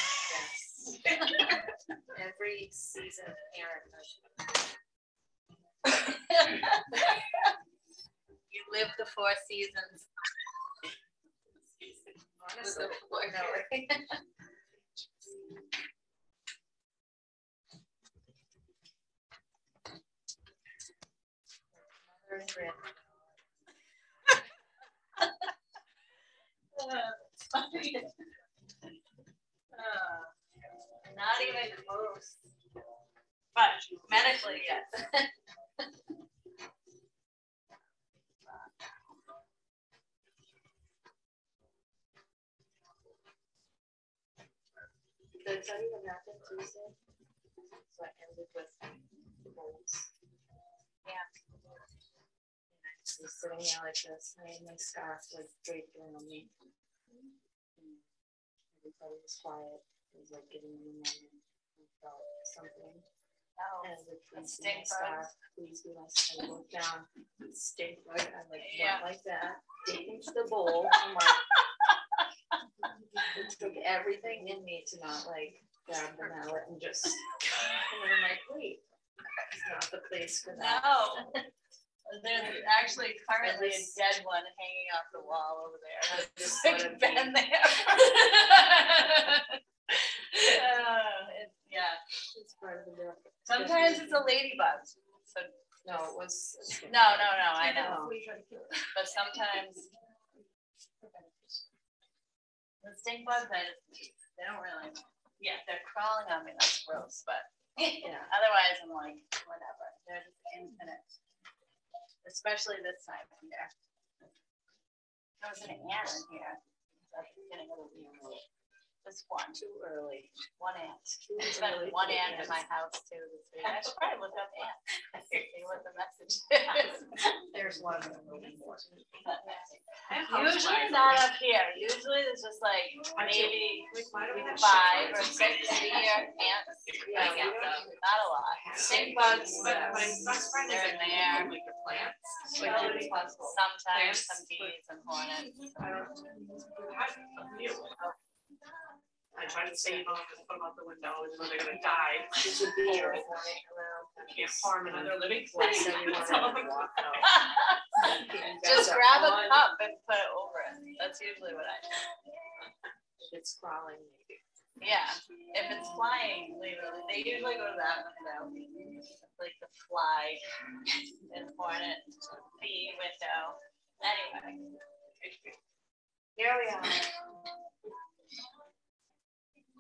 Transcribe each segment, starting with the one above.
Yes. Every season parent. You live the 4 seasons. Honestly, no. Not even close. But medically, yes. Did that even happen Tuesday? So I ended with the bowls. Yeah. And I was sitting there like this, I had my scarf like draped around me. Everybody was quiet. It was like giving me a moment. I felt something. Oh, and the stink scarf, please be nice. I looked down, stink bug. I like Yeah. went like that, deep into the bowl. I'm like, it took everything in me to not like grab the mallet and just. And I'm like, wait, it's not the place for that. no. There's actually currently a dead one hanging off the wall over there. Just It's sort of been there. Yeah. It's part of the deal. Sometimes it's a ladybug. So No, it was. no, I know. But sometimes the stink bugs, they don't really. Yeah, they're crawling on me. That's gross. But Yeah. otherwise, I'm like, whatever. They're just infinite. Especially this time of year. There was an ant in here at the beginning of the week. Just one. Too early. One ant. There's been one ant in my house too this week. I should probably look up ants. See what the message is. There's one of them moving more. Usually not up here. Usually it's just like maybe 5 or 6 a year ants. Yeah, Not a lot. Stink bugs, they're in there. Sometimes some bees and hornets. I try to save them and put them out the window, and when they're gonna die, There's a bee or a hornet around. can't harm another living Bless thing. everyone That's all and I'm- walk out. Just grab a cup and put it over it. That's usually what I do. If it's crawling, maybe. Yeah, if it's flying, leave it. They usually go to that window, like the fly and hornet bee window. Anyway, here we are.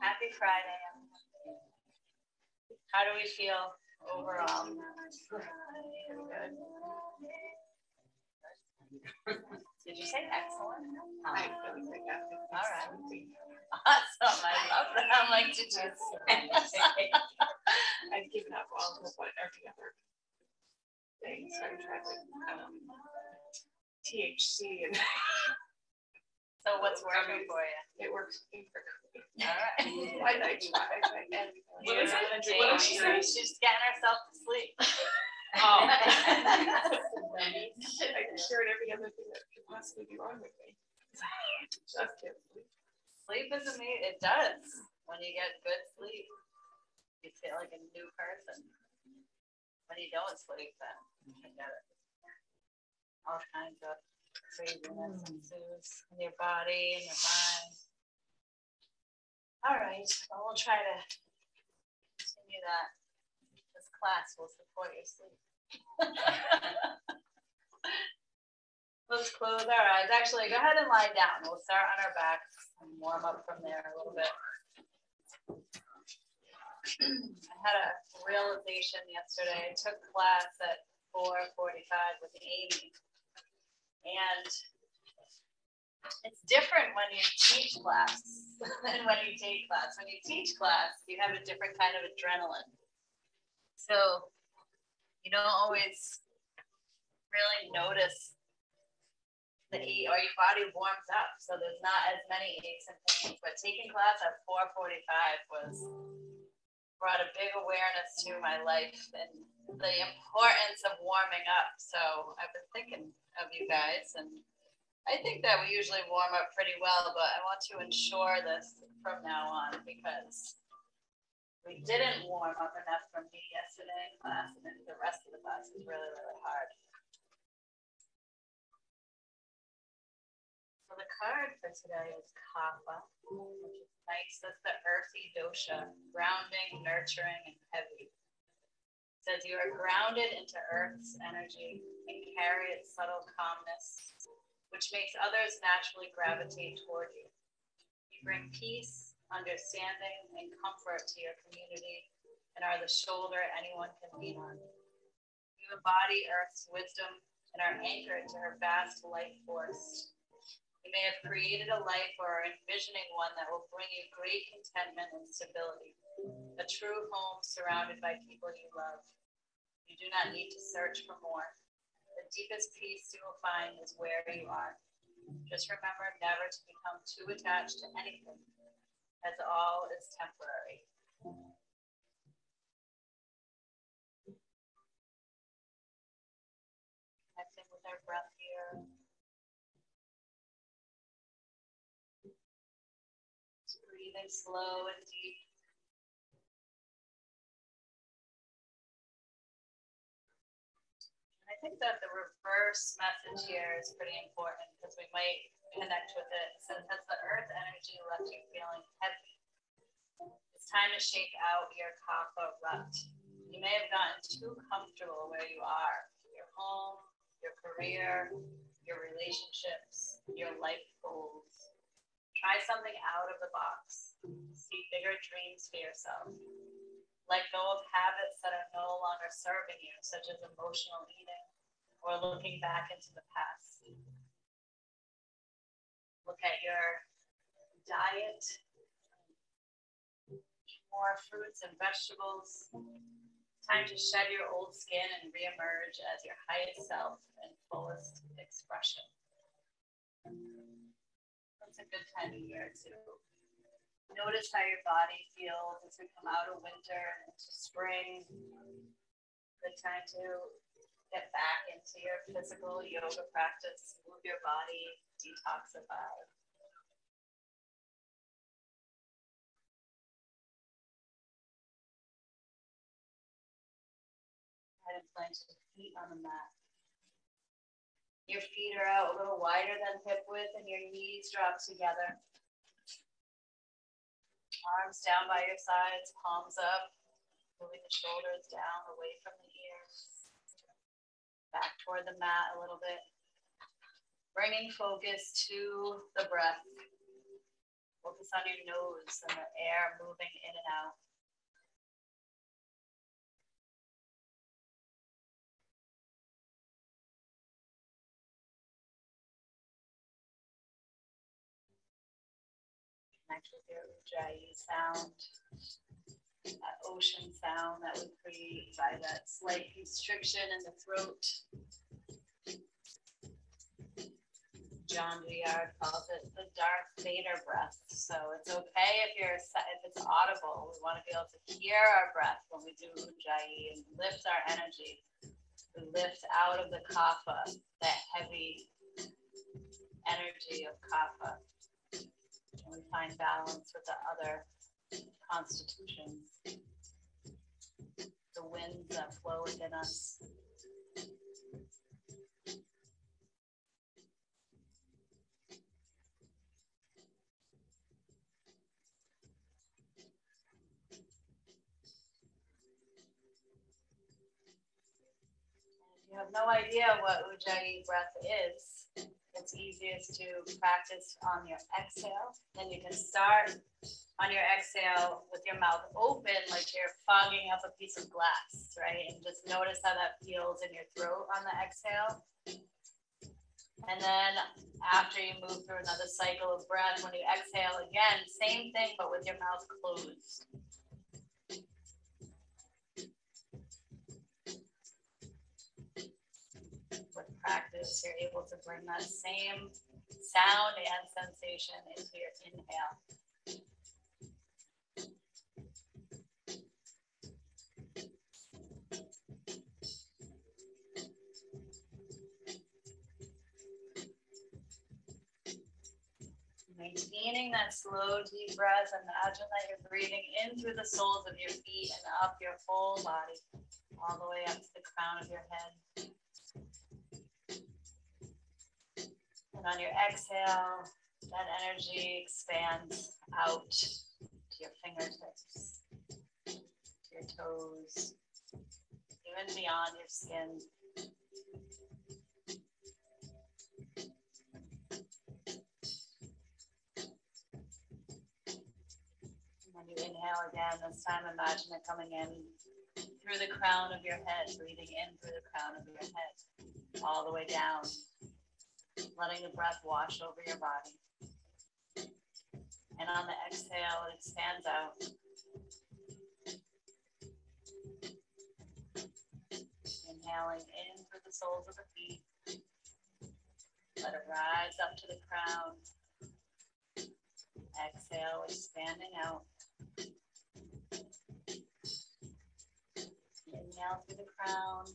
Happy Friday. How do we feel overall? Good. Did you say excellent? I really think that. All right. Awesome. I love that. I'm like, did you say? I've given up all of every other thing, so I tried to THC and So what's working for you? it works perfectly. All right. I tried everything. What is it? Jane, What did she say? she's getting herself to sleep. Oh. I shared every other thing that could possibly be wrong with me. Just can't sleep. Sleep is amazing. It does. When you get good sleep, you feel like a new person. When you don't sleep, then you get it. All kinds of craziness ensues in your body and your mind. All right. Well, we'll try to continue that. This class will support your sleep. Let's close our eyes. Actually, go ahead and lie down. We'll start on our backs and warm up from there a little bit. I had a realization yesterday. I took class at 4:45 with Amy. And it's different when you teach class than when you take class. When you teach class, you have a different kind of adrenaline. So you don't always really notice the ache, or your body warms up. So there's not as many aches and pains. But taking class at 4:45 brought a big awareness to my life and the importance of warming up. So I've been thinking of you guys and I think that we usually warm up pretty well, but I want to ensure this from now on because we didn't warm up enough for me yesterday in class, and then the rest of the class was really, really hard. So the card for today is Kapha, which is nice. That's the earthy dosha, grounding, nurturing, and heavy. It says you are grounded into Earth's energy and carry its subtle calmness, which makes others naturally gravitate toward you. You bring peace, understanding, and comfort to your community and are the shoulder anyone can lean on. You embody Earth's wisdom and are anchored to her vast life force. You may have created a life or are envisioning one that will bring you great contentment and stability, a true home surrounded by people you love. You do not need to search for more. The deepest peace you will find is where you are. Just remember never to become too attached to anything, as all is temporary. Connecting with our breath here. Just breathing slow and deep. I think that the reverse message here is pretty important because we might connect with it. So has the earth energy left you feeling heavy? It's time to shake out your kapha rut. You may have gotten too comfortable where you are, your home, your career, your relationships, your life goals. Try something out of the box. See bigger dreams for yourself. Let go of habits that are no longer serving you, such as emotional eating or looking back into the past. Look at your diet. Eat more fruits and vegetables. Time to shed your old skin and reemerge as your highest self and fullest expression. That's a good time of year to notice how your body feels as we come out of winter and into spring. Good time to get back into your physical yoga practice, move your body, detoxify. And plant your feet on the mat. Your feet are out a little wider than hip width and your knees drop together. Arms down by your sides, palms up, moving the shoulders down away from the ears. Back toward the mat a little bit. Bringing focus to the breath. Focus on your nose and the air moving in and out. Connect with your Ujjayi sound. That ocean sound that we create by that slight constriction in the throat. John Viard calls it the Darth Vader breath. So it's okay if it's audible. We want to be able to hear our breath when we do Ujjayi and lift our energy. We lift out of the kapha, that heavy energy of kapha. And we find balance with the other constitutions, the winds that flow within us. If you have no idea what Ujjayi breath is, it's easiest to practice on your exhale. Then you can start on your exhale with your mouth open, like you're fogging up a piece of glass, right? And just notice how that feels in your throat on the exhale. And then after you move through another cycle of breath, when you exhale again, same thing, but with your mouth closed. With practice, you're able to bring that same sound and sensation into your inhale. Maintaining that slow, deep breath. Imagine that you're breathing in through the soles of your feet and up your whole body, all the way up to the crown of your head. And on your exhale, that energy expands out to your fingertips, to your toes, even beyond your skin. When you inhale again, this time imagine it coming in through the crown of your head, breathing in through the crown of your head, all the way down, letting the breath wash over your body. And on the exhale, it expands out. Inhaling in through the soles of the feet. Let it rise up to the crown. Exhale, expanding out. Inhale through the crown.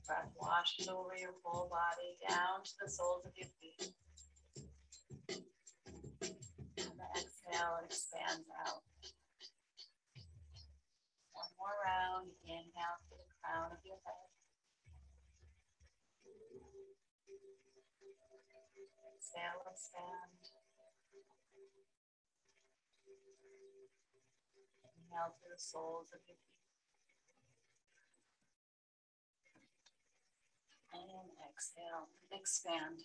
Breath washes over your whole body, down to the soles of your feet. On the exhale, it expands out. One more round. Inhale through the crown of your head. Exhale, expand. Inhale through the soles of your feet. And exhale, expand.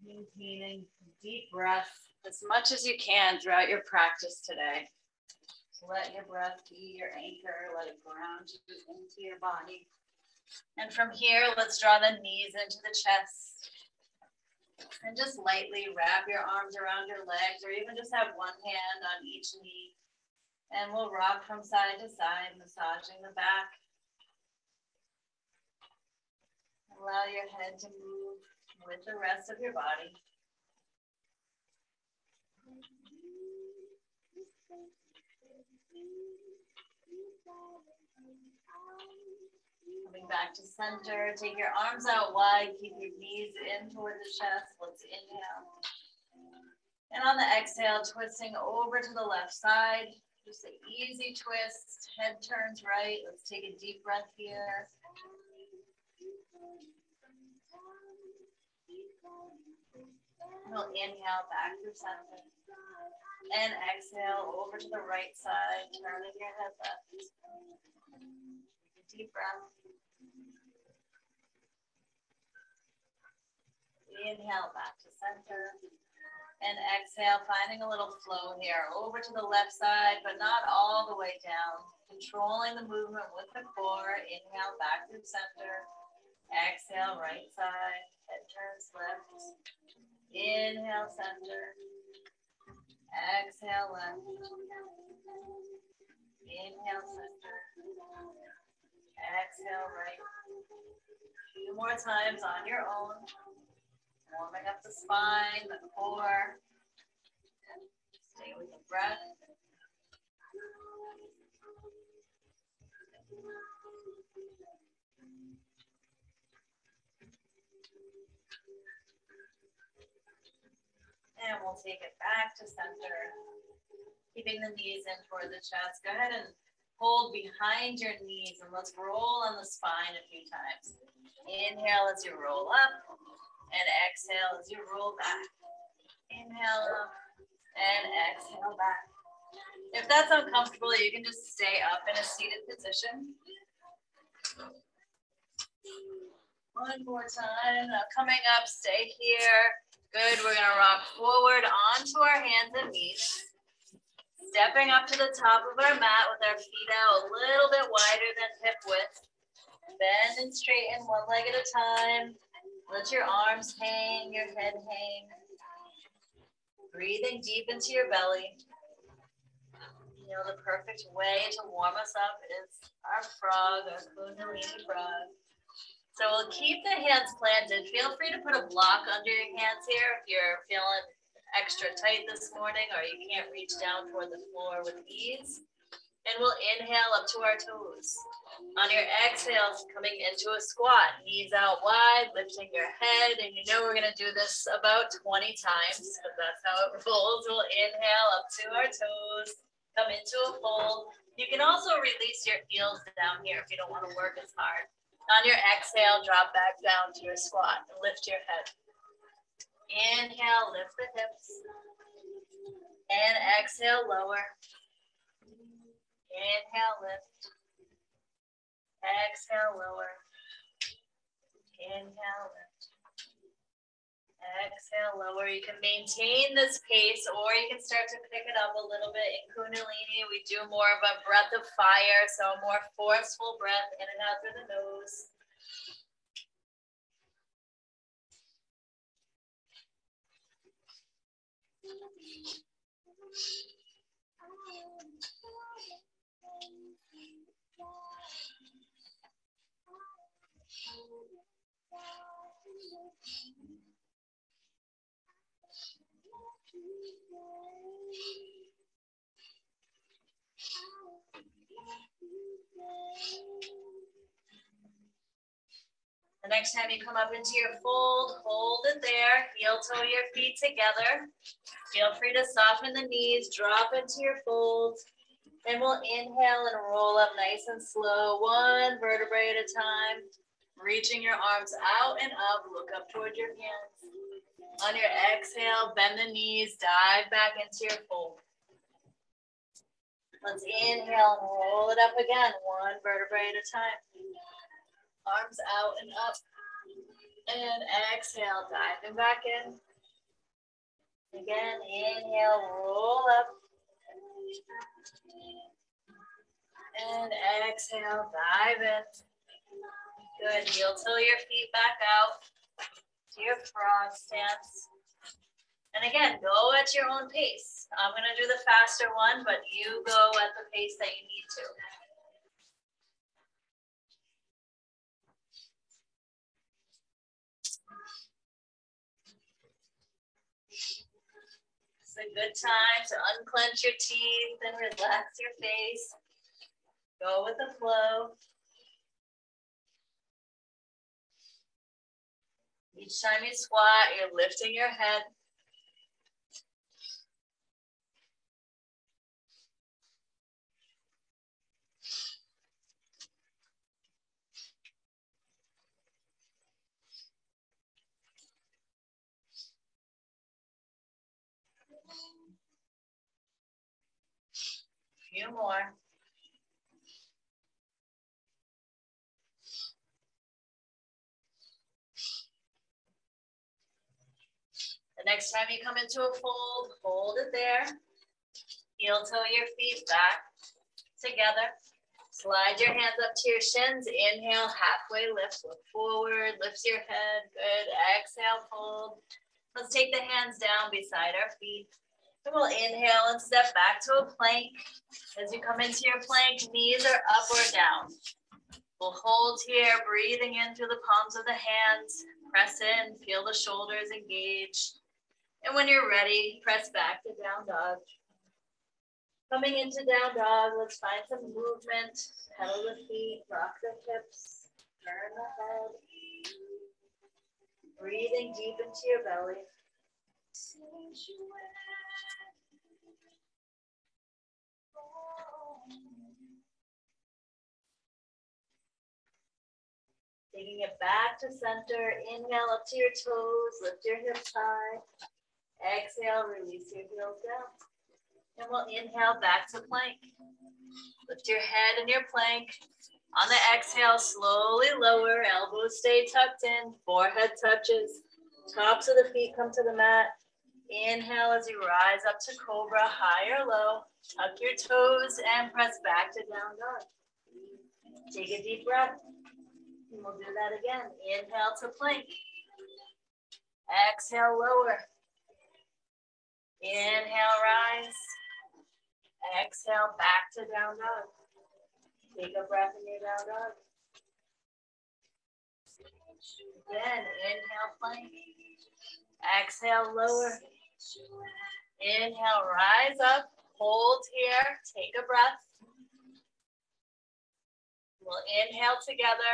Maintaining deep breath as much as you can throughout your practice today. Let your breath be your anchor. Let it ground you into your body. And from here, let's draw the knees into the chest. And just lightly wrap your arms around your legs, or even just have one hand on each knee. And we'll rock from side to side, massaging the back. Allow your head to move with the rest of your body. Coming back to center, take your arms out wide, keep your knees in toward the chest. Let's inhale. And on the exhale, twisting over to the left side. Just an easy twist, head turns right. Let's take a deep breath here. We'll inhale back to center. And exhale over to the right side, turning your head left. Take a deep breath. Inhale back to center. And exhale, finding a little flow here. Over to the left side, but not all the way down. Controlling the movement with the core. Inhale back to center. Exhale, right side. Head turns left. Inhale, center. Exhale, left. Inhale, center. Exhale, right. A few more times on your own. Warming up the spine, the core. Stay with the breath. And we'll take it back to center. Keeping the knees in toward the chest. Go ahead and hold behind your knees and let's roll on the spine a few times. Inhale as you roll up. And exhale as you roll back. Inhale up and exhale back. If that's uncomfortable, you can just stay up in a seated position. One more time. Now coming up, stay here. Good. We're going to rock forward onto our hands and knees. Stepping up to the top of our mat with our feet out a little bit wider than hip width. Bend and straighten one leg at a time. Let your arms hang, your head hang. Breathing deep into your belly. You know, the perfect way to warm us up is our frog, our Kundalini frog. So we'll keep the hands planted. Feel free to put a block under your hands here if you're feeling extra tight this morning or you can't reach down toward the floor with ease. And we'll inhale up to our toes. On your exhales, coming into a squat, knees out wide, lifting your head. And you know we're gonna do this about 20 times, because that's how it rolls. We'll inhale up to our toes, come into a fold. You can also release your heels down here if you don't wanna work as hard. On your exhale, drop back down to your squat and lift your head. Inhale, lift the hips. And exhale, lower. Inhale, lift. Exhale, lower. Inhale, lift. Exhale, lower. You can maintain this pace, or you can start to pick it up a little bit. In Kundalini, we do more of a breath of fire, so a more forceful breath in and out through the nose. The next time you come up into your fold, hold it there. Heel toe your feet together. Feel free to soften the knees, drop into your fold. And we'll inhale and roll up nice and slow, one vertebrae at a time. Reaching your arms out and up, look up toward your hands. On your exhale, bend the knees, dive back into your fold. Let's inhale and roll it up again, one vertebrae at a time. Arms out and up. And exhale, diving back in. Again, inhale, roll up. And exhale, dive in. Good, heel toe your feet back out to your frog stance. And again, go at your own pace. I'm gonna do the faster one, but you go at the pace that you need to. It's a good time to unclench your teeth and relax your face. Go with the flow. Each time you squat, you're lifting your head. A few more. The next time you come into a fold, hold it there. Heel toe your feet back together. Slide your hands up to your shins. Inhale, halfway lift, look forward, lift your head. Good. Exhale, fold. Let's take the hands down beside our feet. And we'll inhale and step back to a plank. As you come into your plank, knees are up or down. We'll hold here, breathing in through the palms of the hands. Press in, feel the shoulders engaged. And when you're ready, press back to down dog. Coming into down dog, let's find some movement. Pedal the feet, rock the hips, turn the head. Breathing deep into your belly. Taking it back to center. Inhale up to your toes, lift your hips high. Exhale, release your heels down. And we'll inhale back to plank. Lift your head in your plank. On the exhale, slowly lower, elbows stay tucked in, forehead touches, tops of the feet come to the mat. Inhale as you rise up to cobra, high or low. Tuck your toes and press back to down dog. Take a deep breath. And we'll do that again. Inhale to plank. Exhale, lower. Inhale, rise. Exhale, back to down dog. Take a breath in your down dog. Again, inhale, plank. Exhale, lower. Inhale, rise up. Hold here. Take a breath. We'll inhale together.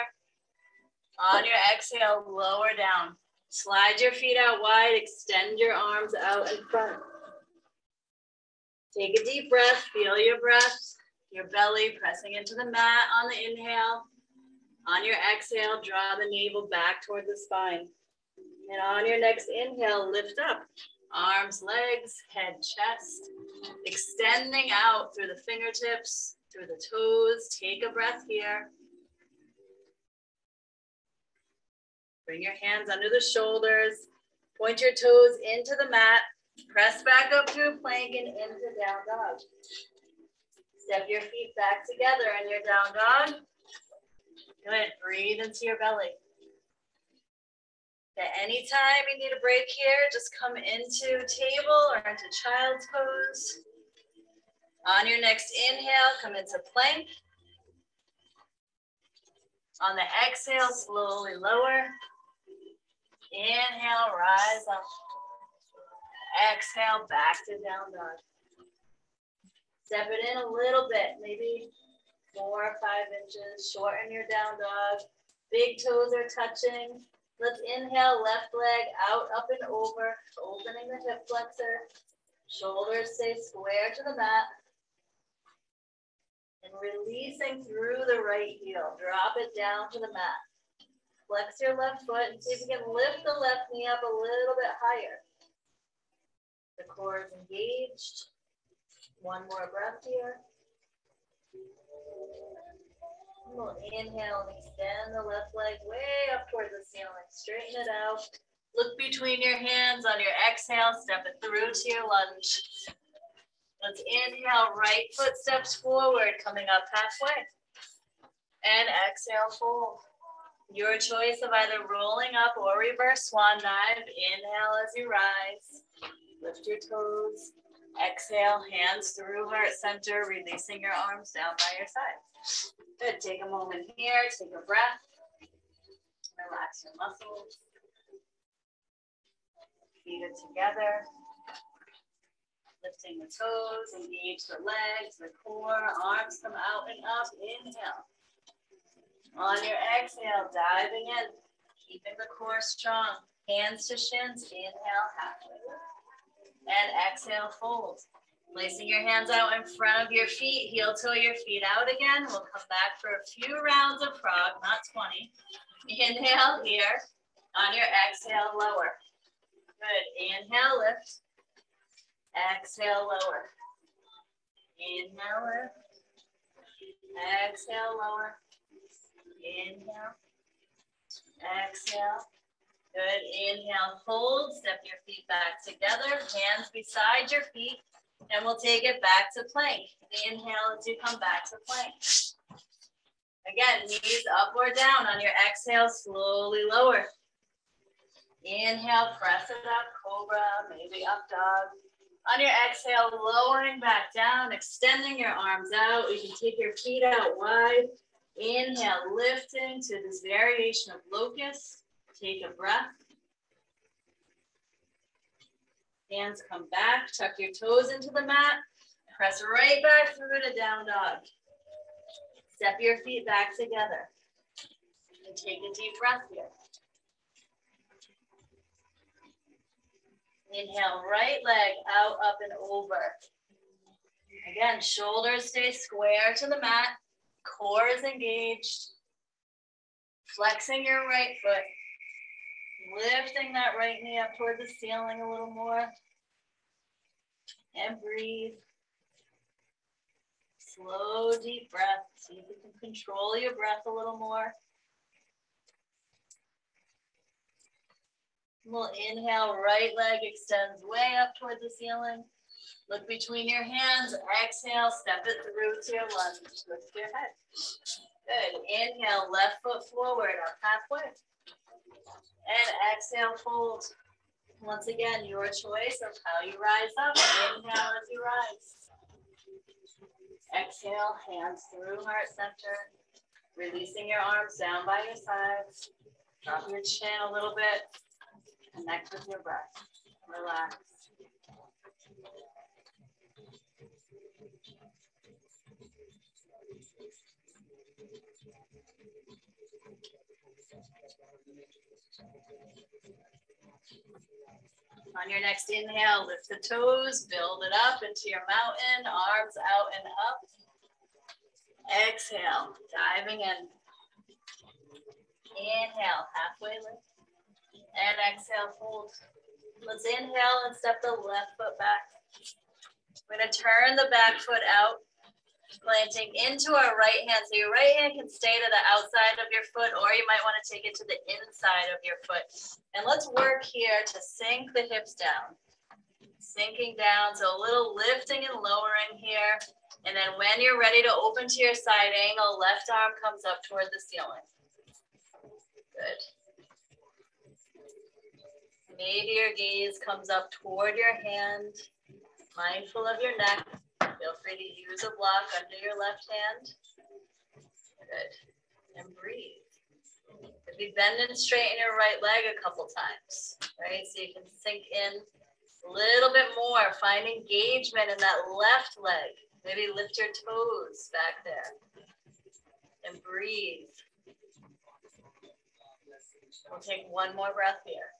On your exhale, lower down. Slide your feet out wide, extend your arms out in front. Take a deep breath, feel your breath, your belly pressing into the mat on the inhale. On your exhale, draw the navel back toward the spine. And on your next inhale, lift up. Arms, legs, head, chest. Extending out through the fingertips, through the toes. Take a breath here. Bring your hands under the shoulders. Point your toes into the mat. Press back up through plank and into down dog. Step your feet back together in your down dog. Good. Breathe into your belly. At any time you need a break here, just come into table or into child's pose. On your next inhale, come into plank. On the exhale, slowly lower. Inhale, rise up. Exhale, back to down dog. Step it in a little bit, maybe 4 or 5 inches. Shorten your down dog. Big toes are touching. Let's inhale, left leg out, up and over, opening the hip flexor. Shoulders stay square to the mat. And releasing through the right heel. Drop it down to the mat. Flex your left foot and see if you can lift the left knee up a little bit higher. The core is engaged. One more breath here. We'll inhale and extend the left leg way up toward the ceiling. Straighten it out. Look between your hands on your exhale. Step it through to your lunge. Let's inhale, right foot steps forward, coming up halfway. And exhale, fold. Your choice of either rolling up or reverse swan dive. Inhale as you rise. Lift your toes. Exhale, hands through heart center, releasing your arms down by your sides. Good. Take a moment here. Take a breath. Relax your muscles. Feet are together. Lifting the toes. Engage the legs, the core. Arms come out and up. Inhale. On your exhale, diving in. Keeping the core strong. Hands to shins. Inhale, halfway. And exhale, fold. Placing your hands out in front of your feet, heel toe your feet out again. We'll come back for a few rounds of frog, not 20. Inhale here. On your exhale, lower. Good. Inhale, lift. Exhale, lower. Inhale, lift. Exhale, lower. Inhale. Exhale. Good. Inhale, fold. Step your feet back together. Hands beside your feet. And we'll take it back to plank. Inhale as you come back to plank. Again, knees up or down. On your exhale, slowly lower. Inhale, press it up, cobra, maybe up dog. On your exhale, lowering back down, extending your arms out. You can take your feet out wide. Inhale, lifting to this variation of locust. Take a breath. Hands come back, tuck your toes into the mat. Press right back through to down dog. Step your feet back together. And take a deep breath here. Inhale, right leg out, up and over. Again, shoulders stay square to the mat. Core is engaged. Flexing your right foot. Lifting that right knee up toward the ceiling a little more. And breathe. Slow, deep breath. See if you can control your breath a little more. We'll inhale, right leg extends way up toward the ceiling. Look between your hands. Exhale, step it through to your lunge. Lift your head. Good. Inhale, left foot forward, up halfway. And exhale, fold. Once again, your choice of how you rise up. Inhale as you rise. Exhale, hands through heart center. Releasing your arms down by your sides. Drop your chin a little bit. Connect with your breath. Relax. On your next inhale, lift the toes, build it up into your mountain, arms out and up. Exhale, diving in. Inhale, halfway lift. And exhale, fold. Let's inhale and step the left foot back. We're gonna turn the back foot out, planting into our right hand. So your right hand can stay to the outside of your foot, or you might wanna take it to the inside of your foot. And let's work here to sink the hips down. Sinking down, so a little lifting and lowering here. And then when you're ready to open to your side angle, left arm comes up toward the ceiling. Good. Maybe your gaze comes up toward your hand, mindful of your neck. Feel free to use a block under your left hand. Good. And breathe. Maybe bend and straighten your right leg a couple times, right? So you can sink in a little bit more. Find engagement in that left leg. Maybe lift your toes back there. And breathe. We'll take one more breath here.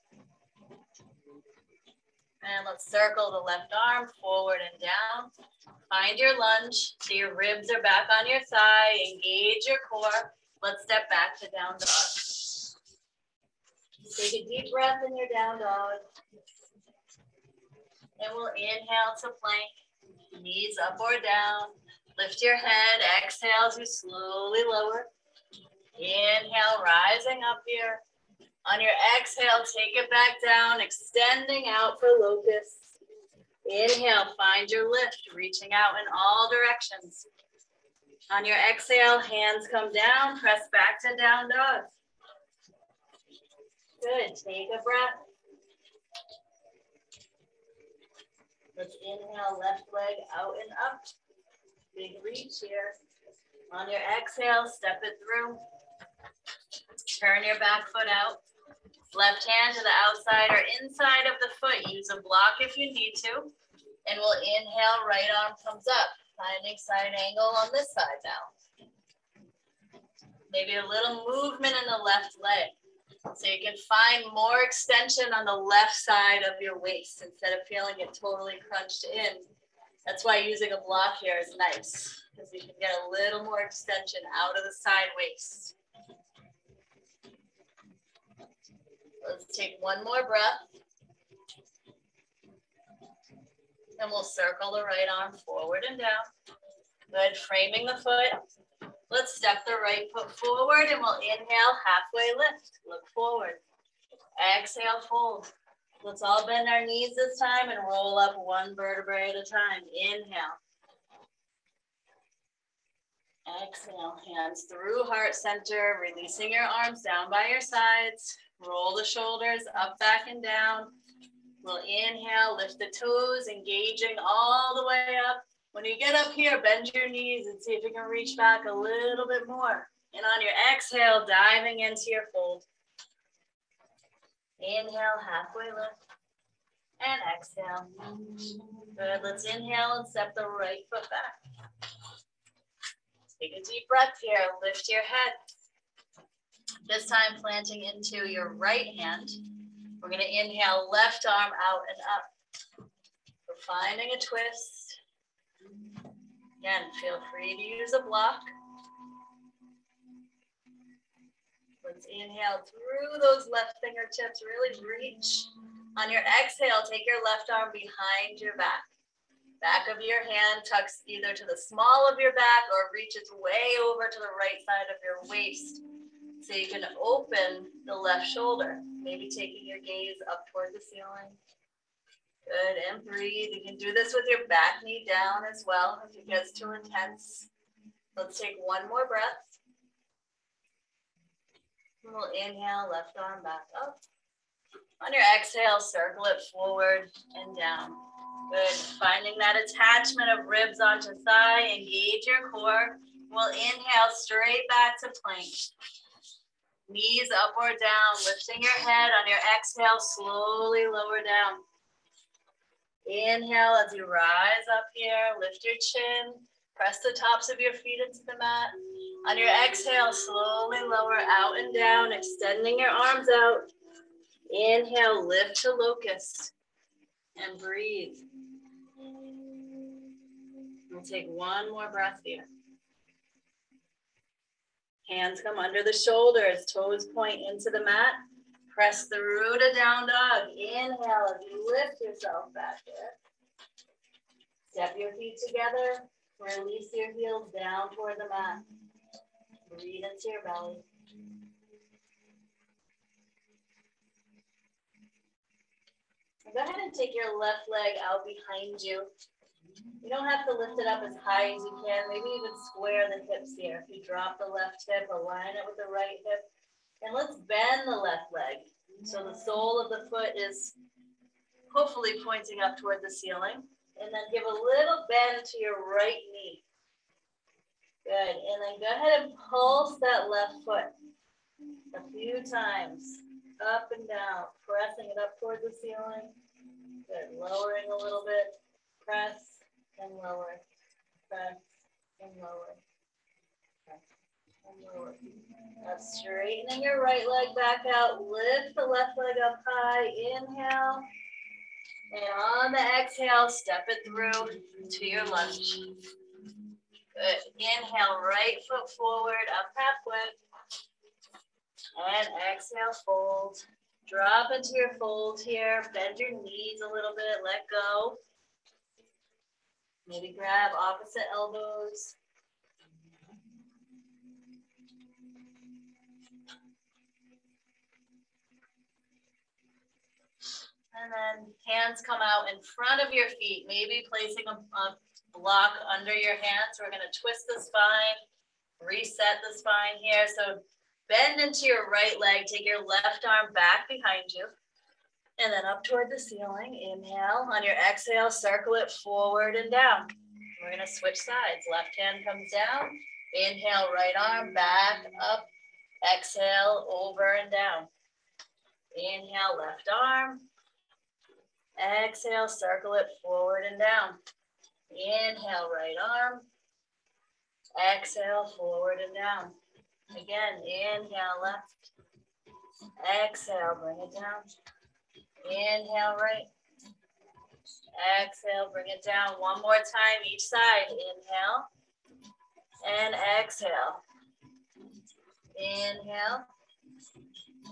And let's circle the left arm forward and down. Find your lunge so your ribs are back on your thigh. Engage your core. Let's step back to down dog. Take a deep breath in your down dog. And we'll inhale to plank. Knees up or down. Lift your head. Exhale as you slowly lower. Inhale, rising up here. On your exhale, take it back down, extending out for locust. Inhale, find your lift, reaching out in all directions. On your exhale, hands come down, press back to down dog. Good, take a breath. Let's inhale, left leg out and up. Big reach here. On your exhale, step it through. Turn your back foot out. Left hand to the outside or inside of the foot. Use a block if you need to. And we'll inhale, right arm comes up. Finding side angle on this side now. Maybe a little movement in the left leg. So you can find more extension on the left side of your waist instead of feeling it totally crunched in. That's why using a block here is nice, because you can get a little more extension out of the side waist. Let's take one more breath. And we'll circle the right arm forward and down. Good, framing the foot. Let's step the right foot forward and we'll inhale, halfway lift. Look forward. Exhale, fold. Let's all bend our knees this time and roll up one vertebrae at a time. Inhale. Exhale, hands through heart center, releasing your arms down by your sides. Roll the shoulders up, back, and down. We'll inhale, lift the toes, engaging all the way up. When you get up here, bend your knees and see if you can reach back a little bit more. And on your exhale, diving into your fold. Inhale, halfway lift. And exhale. Good, let's inhale and step the right foot back. Take a deep breath here, lift your head. This time planting into your right hand. We're gonna inhale, left arm out and up. We're finding a twist. Again, feel free to use a block. Let's inhale through those left fingertips, really reach. On your exhale, take your left arm behind your back. Back of your hand tucks either to the small of your back or reaches way over to the right side of your waist. So you can open the left shoulder, maybe taking your gaze up toward the ceiling. Good, and breathe. You can do this with your back knee down as well if it gets too intense. Let's take one more breath. We'll inhale, left arm back up. On your exhale, circle it forward and down. Good, finding that attachment of ribs onto thigh, engage your core. We'll inhale straight back to plank. Knees up or down, lifting your head. On your exhale, slowly lower down. Inhale as you rise up here, lift your chin, press the tops of your feet into the mat. On your exhale, slowly lower out and down, extending your arms out. Inhale, lift to locust. And breathe. We'll take one more breath here. Hands come under the shoulders, toes point into the mat. Press through to down dog. Inhale as you lift yourself back here. Step your feet together. Release your heels down toward the mat. Breathe into your belly. Go ahead and take your left leg out behind you. You don't have to lift it up as high as you can. Maybe even square the hips here. If you drop the left hip, align it with the right hip. And let's bend the left leg. So the sole of the foot is hopefully pointing up toward the ceiling. And then give a little bend to your right knee. Good. And then go ahead and pulse that left foot a few times. Up and down. Pressing it up toward the ceiling. Good. Lowering a little bit. Press and lower. Press and lower. Press and lower. Now straightening your right leg back out. Lift the left leg up high. Inhale. And on the exhale, step it through to your lunge. Good. Inhale, right foot forward, up halfway. And exhale, fold. Drop into your fold here. Bend your knees a little bit. Let go. Maybe grab opposite elbows. And then hands come out in front of your feet, maybe placing a block under your hands. We're going to twist the spine, reset the spine here. So bend into your right leg, take your left arm back behind you, and then up toward the ceiling. Inhale. On your exhale, circle it forward and down. We're going to switch sides. Left hand comes down. Inhale, right arm back, up. Exhale, over and down. Inhale, left arm. Exhale, circle it forward and down. Inhale, right arm. Exhale, forward and down. Again, inhale, left. Exhale, bring it down. Inhale, right. Exhale, bring it down. One more time, each side. Inhale and exhale. Inhale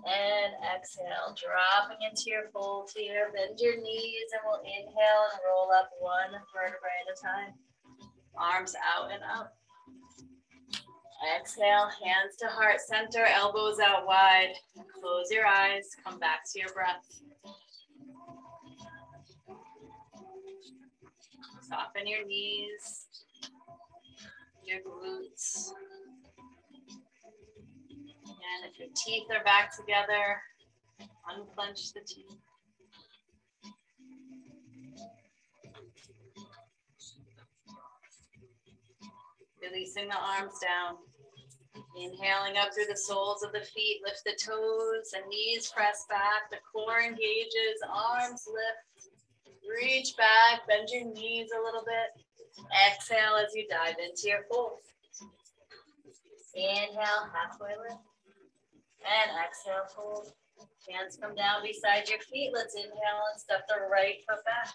and exhale. Dropping into your fold here. Bend your knees and we'll inhale and roll up one vertebrae at a time. Arms out and up. Exhale, hands to heart center, elbows out wide. Close your eyes, come back to your breath. Soften your knees, your glutes. And if your teeth are back together, unclench the teeth. Releasing the arms down. Inhaling up through the soles of the feet. Lift the toes and knees press back. The core engages, arms lift. Reach back, bend your knees a little bit. Exhale as you dive into your fold. Inhale, halfway lift. And exhale, fold. Hands come down beside your feet. Let's inhale and step the right foot back.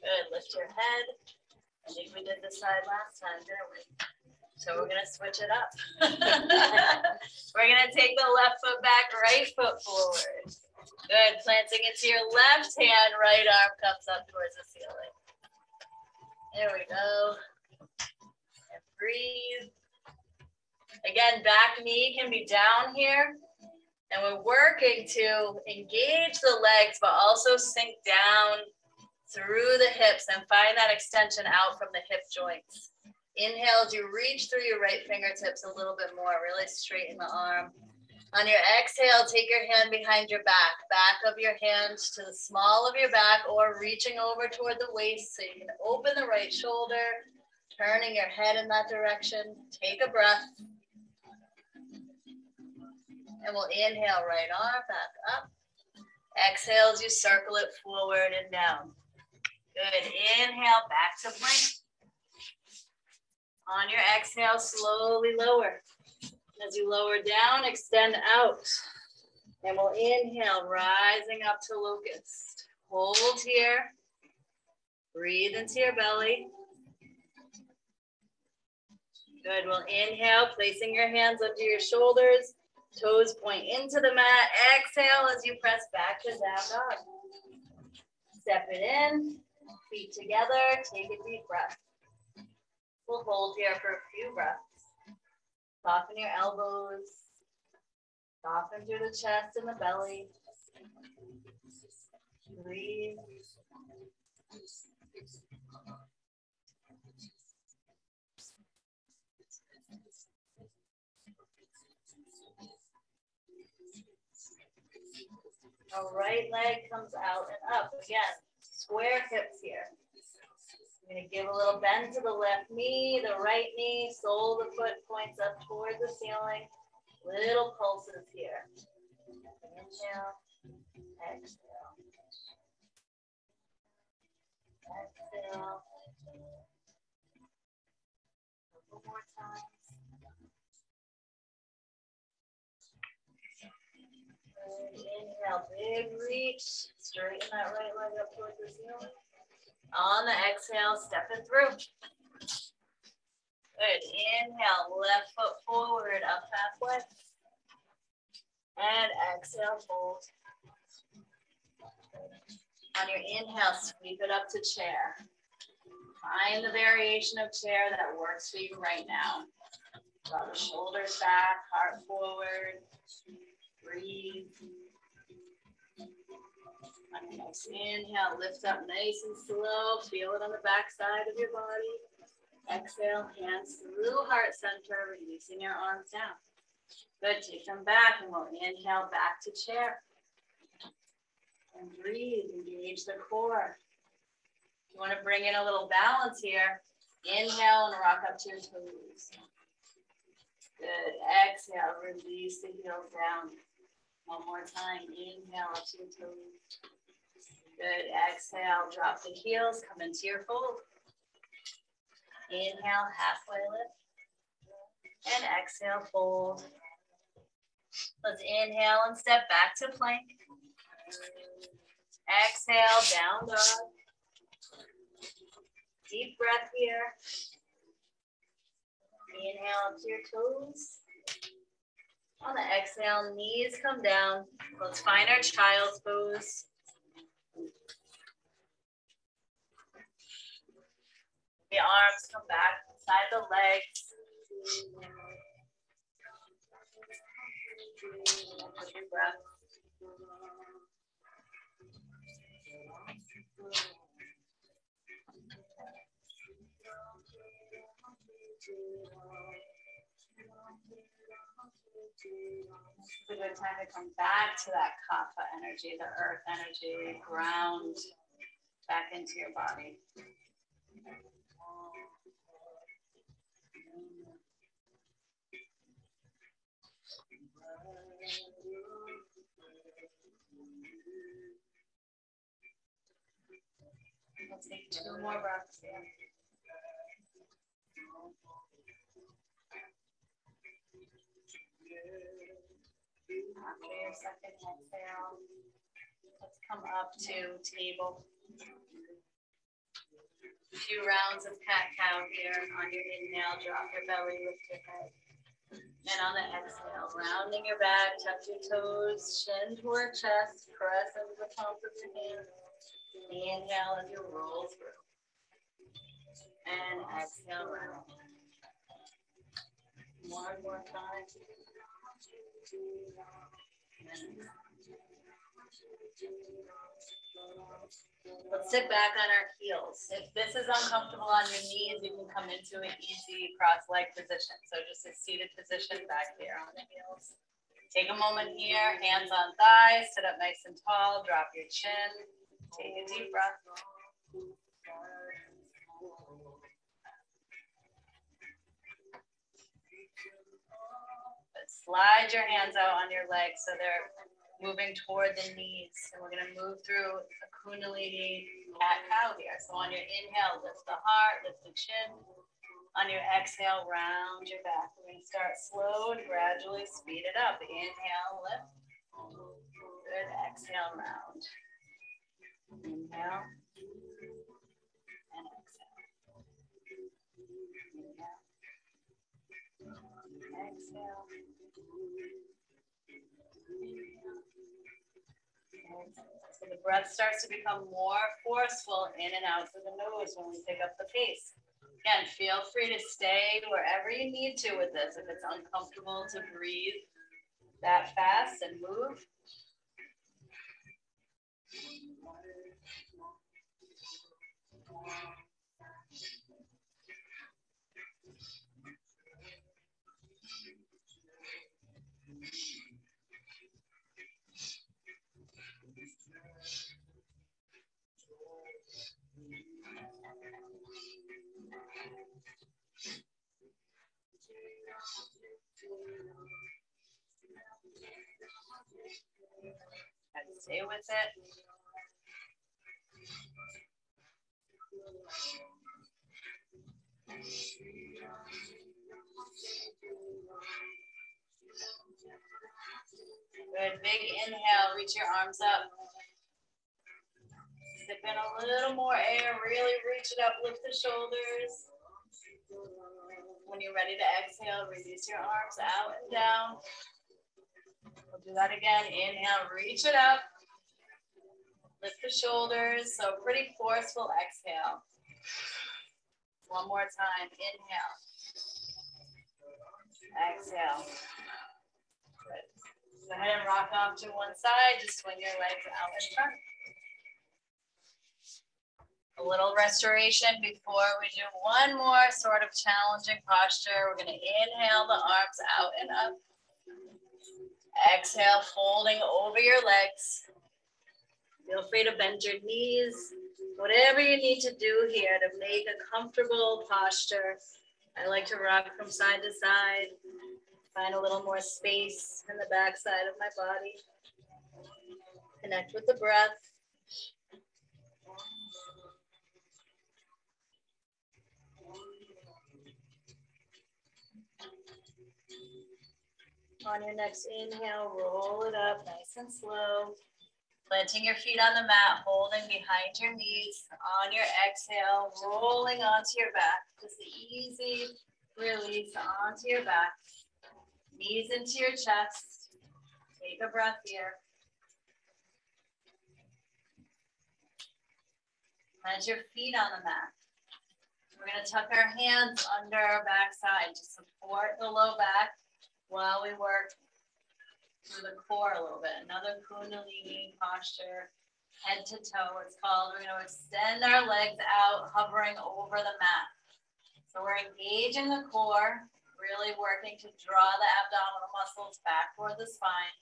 Good, lift your head. I think we did this side last time, didn't we? So we're gonna switch it up. We're gonna take the left foot back, right foot forward. Good, planting into your left hand, right arm comes up towards the ceiling. There we go. And breathe. Again, back knee can be down here. And we're working to engage the legs, but also sink down through the hips and find that extension out from the hip joints. Inhale as you reach through your right fingertips a little bit more, really straighten the arm. On your exhale, take your hand behind your back of your hand to the small of your back or reaching over toward the waist so you can open the right shoulder, turning your head in that direction. Take a breath. And we'll inhale, right arm back up. Exhale as you circle it forward and down. Good. Inhale, back to plank. On your exhale, slowly lower. As you lower down, extend out. And we'll inhale, rising up to locust. Hold here. Breathe into your belly. Good, we'll inhale, placing your hands under your shoulders. Toes point into the mat. Exhale as you press back to down dog. Step it in, feet together, take a deep breath. We'll hold here for a few breaths. Soften your elbows. Soften through the chest and the belly. Breathe. Our right leg comes out and up. Again, square hips here. I'm going to give a little bend to the left knee, the right knee, sole of the foot points up towards the ceiling. Little pulses here. Inhale, exhale. Exhale. A couple more times. Inhale, big reach. Straighten that right leg up towards the ceiling. On the exhale, step it through. Good. Inhale, left foot forward, up halfway. And exhale, fold. On your inhale, sweep it up to chair. Find the variation of chair that works for you right now. Draw the shoulders back, heart forward. Breathe. On your next inhale, lift up nice and slow. Feel it on the back side of your body. Exhale, hands through heart center, releasing your arms down. Good, take them back and we'll inhale back to chair. And breathe, engage the core. You want to bring in a little balance here. Inhale and rock up to your toes. Good, exhale, release the heels down. One more time, inhale up to your toes. Good, exhale, drop the heels, come into your fold. Inhale, halfway lift. And exhale, fold. Let's inhale and step back to plank. Exhale, down dog. Deep breath here. Inhale up to your toes. On the exhale, knees come down. Let's find our child's pose. The arms come back beside the legs. Take your breath. It's a good time to come back to that kapha energy, the earth energy, ground back into your body. Let's take 2 more breaths here. After your second exhale, let's come up to table. A few rounds of cat-cow here. On your inhale, drop your belly, lift your head. And on the exhale, rounding your back, touch your toes, chin toward chest, press into the palms of your hands. Inhale as you roll through. And exhale, round. One more time. Let's sit back on our heels. If this is uncomfortable on your knees, you can come into an easy cross-leg position. So just a seated position back here on the heels. Take a moment here, hands on thighs, sit up nice and tall, drop your chin, take a deep breath. Slide your hands out on your legs so they're moving toward the knees. And we're going to move through a Kundalini cat-cow here. So on your inhale, lift the heart, lift the chin. On your exhale, round your back. We're going to start slow and gradually speed it up. Inhale, lift. Good. Exhale, round. Inhale. And exhale. Inhale. Exhale. So the breath starts to become more forceful in and out through the nose when we pick up the pace. Again, feel free to stay wherever you need to with this. If it's uncomfortable to breathe that fast and move. Stay with it. Good. Big inhale. Reach your arms up. Sip in a little more air. Really reach it up. Lift the shoulders. When you're ready to exhale, release your arms out and down. We'll do that again. Inhale. Reach it up. Lift the shoulders. So pretty forceful exhale. One more time. Inhale. Exhale. Good. Go ahead and rock off to one side. Just swing your legs out in front. A little restoration before we do one more sort of challenging posture. We're going to inhale the arms out and up. Exhale, folding over your legs. Feel free to bend your knees. Whatever you need to do here to make a comfortable posture. I like to rock from side to side. Find a little more space in the back side of my body. Connect with the breath. On your next inhale, roll it up nice and slow. Planting your feet on the mat, holding behind your knees. On your exhale, rolling onto your back. Just an easy release onto your back. Knees into your chest. Take a breath here. Plant your feet on the mat. We're going to tuck our hands under our backside to support the low back while we work through the core a little bit. Another Kundalini posture, head to toe, it's called. We're going to extend our legs out, hovering over the mat. So we're engaging the core, really working to draw the abdominal muscles back toward the spine.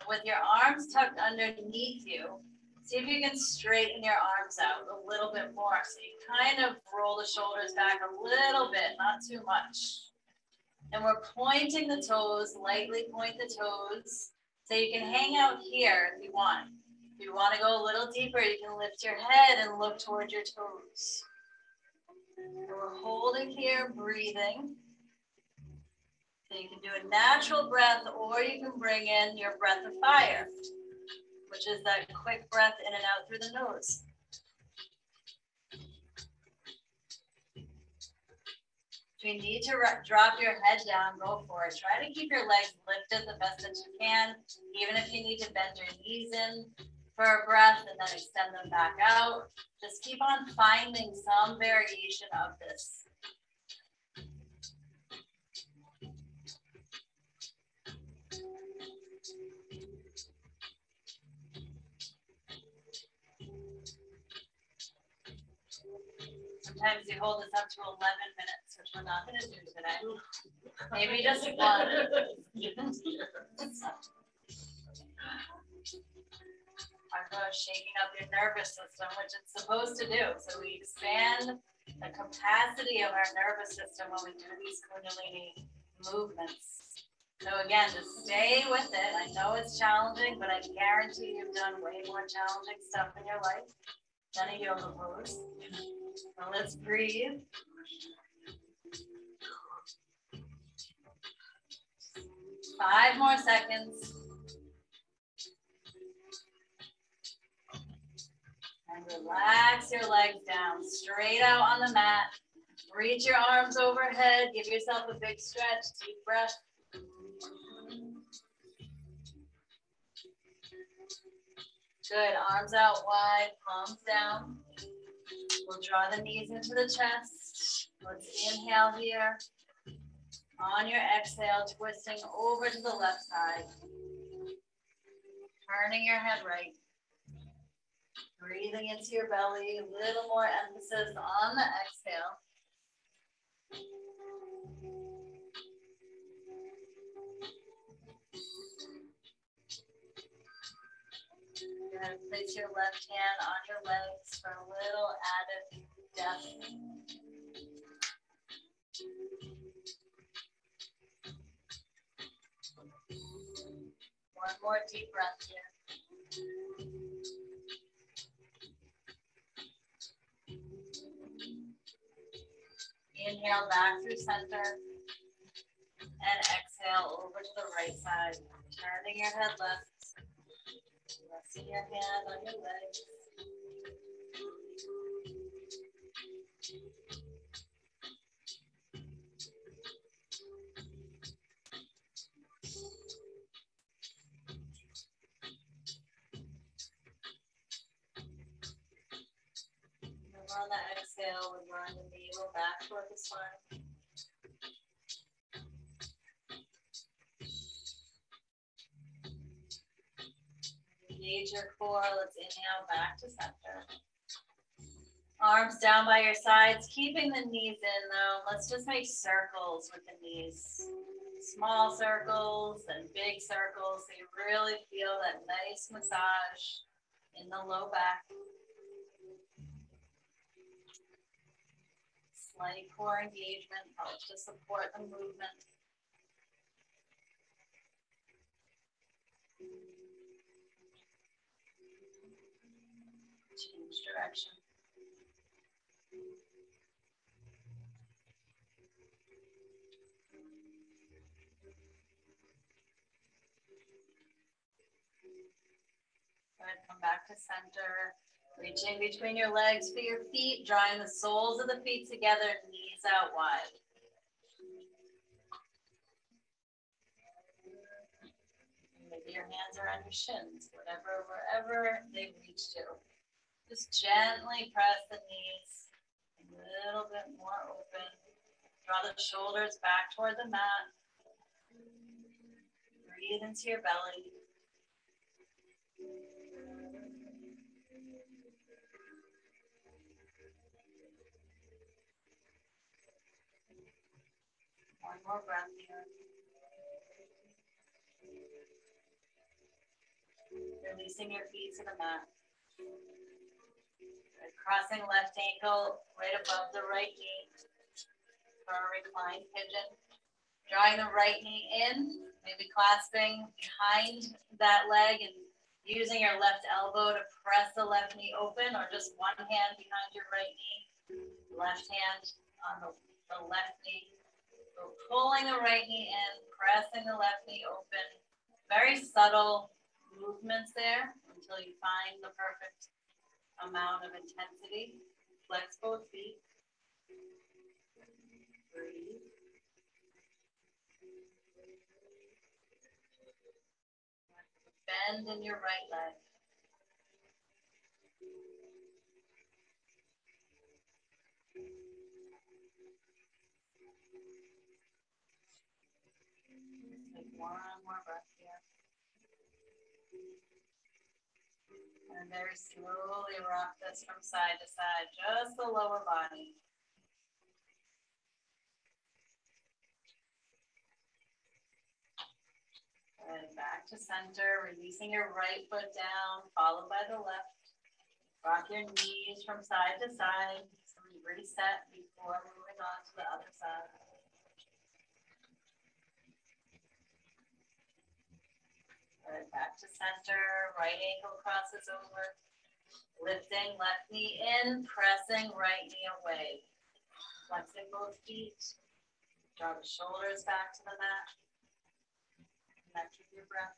With your arms tucked underneath you, see if you can straighten your arms out a little bit more. So you kind of roll the shoulders back a little bit, not too much. And we're pointing the toes, lightly point the toes. So you can hang out here if you want. If you want to go a little deeper, you can lift your head and look toward your toes. And we're holding here, breathing. So you can do a natural breath, or you can bring in your breath of fire, which is that quick breath in and out through the nose. If you need to drop your head down, go for it. Try to keep your legs lifted the best that you can, even if you need to bend your knees in for a breath and then extend them back out. Just keep on finding some variation of this. Sometimes you hold this up to 11 minutes, which we're not going to do today. Maybe just one. Shaking up your nervous system, which it's supposed to do. So we expand the capacity of our nervous system when we do these Kundalini movements. So again, just stay with it. I know it's challenging, but I guarantee you've done way more challenging stuff in your life than a yoga pose. So let's breathe. 5 more seconds. And relax your legs down, straight out on the mat. Reach your arms overhead. Give yourself a big stretch. Deep breath. Good. Arms out wide, palms down. We'll draw the knees into the chest. Let's inhale here. On your exhale, twisting over to the left side. Turning your head right. Breathing into your belly. A little more emphasis on the exhale. You're going to place your left hand on your legs for a little added depth. One more deep breath here. Inhale back through center. And exhale over to the right side. Turning your head left. Resting your hand on your legs. On the exhale, we run the navel back toward the spine. Engage your core. Let's inhale back to center. Arms down by your sides, keeping the knees in though. Let's just make circles with the knees. Small circles and big circles so you really feel that nice massage in the low back. Slight core engagement helps to support the movement. Change direction. Good, come back to center. Reaching between your legs for your feet, drawing the soles of the feet together, knees out wide. Maybe your hands are on your shins, wherever they reach to. Just gently press the knees a little bit more open. Draw the shoulders back toward the mat. Breathe into your belly. One more breath here. Releasing your feet to the mat. Good. Crossing left ankle right above the right knee for a reclined pigeon. Drawing the right knee in, maybe clasping behind that leg and using your left elbow to press the left knee open, or just one hand behind your right knee, left hand on the left knee. So pulling the right knee in, pressing the left knee open. Very subtle movements there until you find the perfect amount of intensity. Flex both feet. Breathe. Bend in your right leg. Take one more breath here. And very slowly rock this from side to side, just the lower body. Good. Back to center, releasing your right foot down, followed by the left. Rock your knees from side to side. So we reset before moving on to the other side. Good. Back to center, right ankle crosses over. Lifting left knee in, pressing right knee away. Flexing both feet. Draw the shoulders back to the mat. Connect with your breath.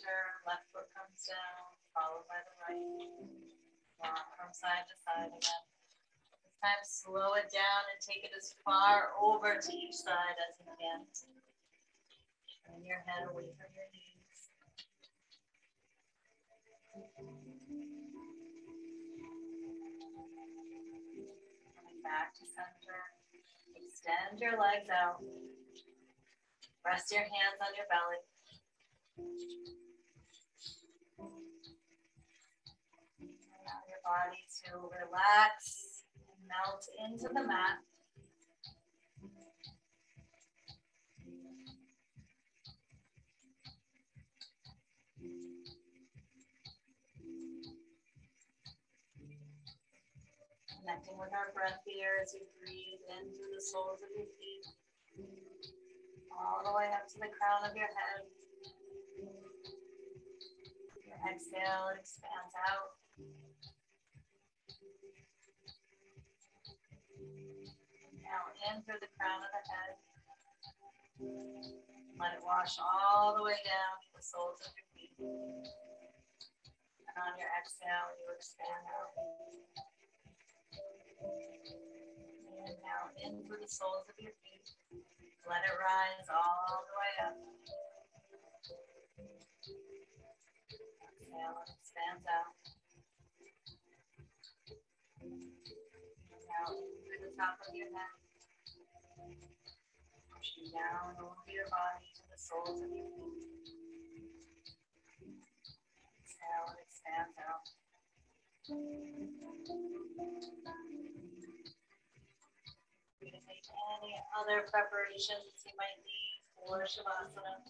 center, left foot comes down, followed by the right. Walk from side to side again. This time slow it down and take it as far over to each side as you can. Turn your head away from your knees. Coming back to center. Extend your legs out. Rest your hands on your belly. Allow your body to relax and melt into the mat. Connecting with our breath here as you breathe in through the soles of your feet, all the way up to the crown of your head. Your exhale expands out. Now in through the crown of the head. Let it wash all the way down to the soles of your feet. And on your exhale, you expand out. And now in through the soles of your feet. Let it rise all the way up. Exhale, it expands out. And now in through the top of your neck. Pushing down over your body to the soles of your feet. Exhale, it expands out. You're going to take any other preparations you might need for Shavasana.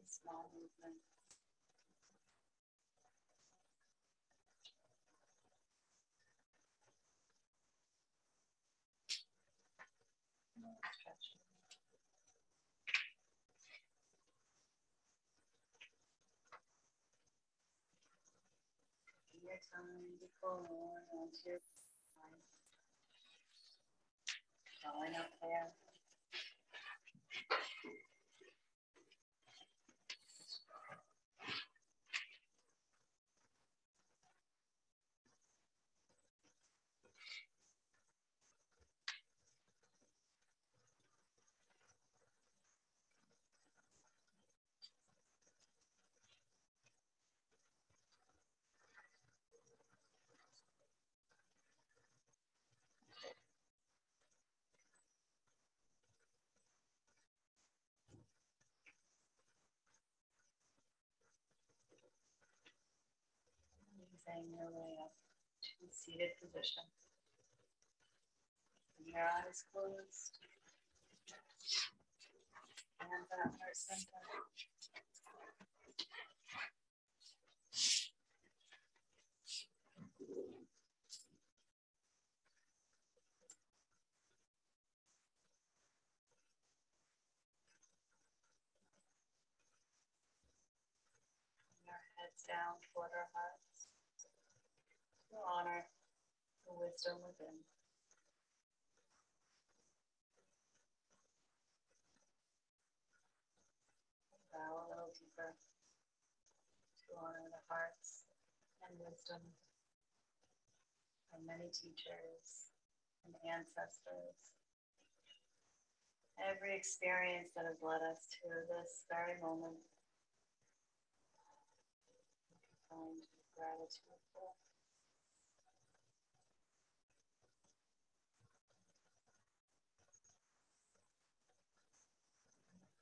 Small movement. Stretching. Your time to pull onto your spine. Going up there. Easing your way up to seated position. Your eyes closed. And that heart center. down toward our hearts to honor the wisdom within. Bow a little deeper to honor the hearts and wisdom of many teachers and ancestors. Every experience that has led us to this very moment, we can find gratitude for.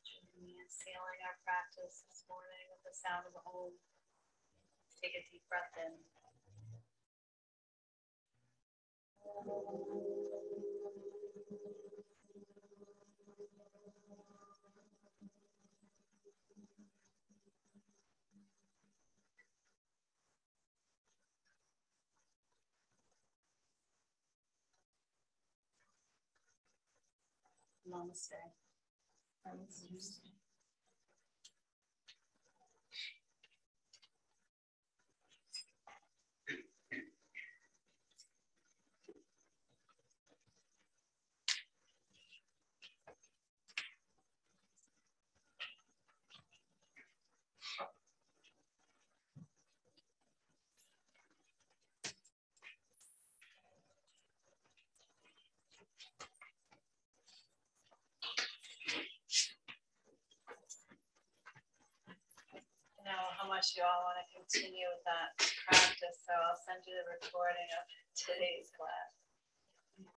Join me in sealing our practice this morning with the sound of Om. Take a deep breath in. Namaste. Namaste. Know how much you all want to continue with that practice, so I'll send you the recording of today's class.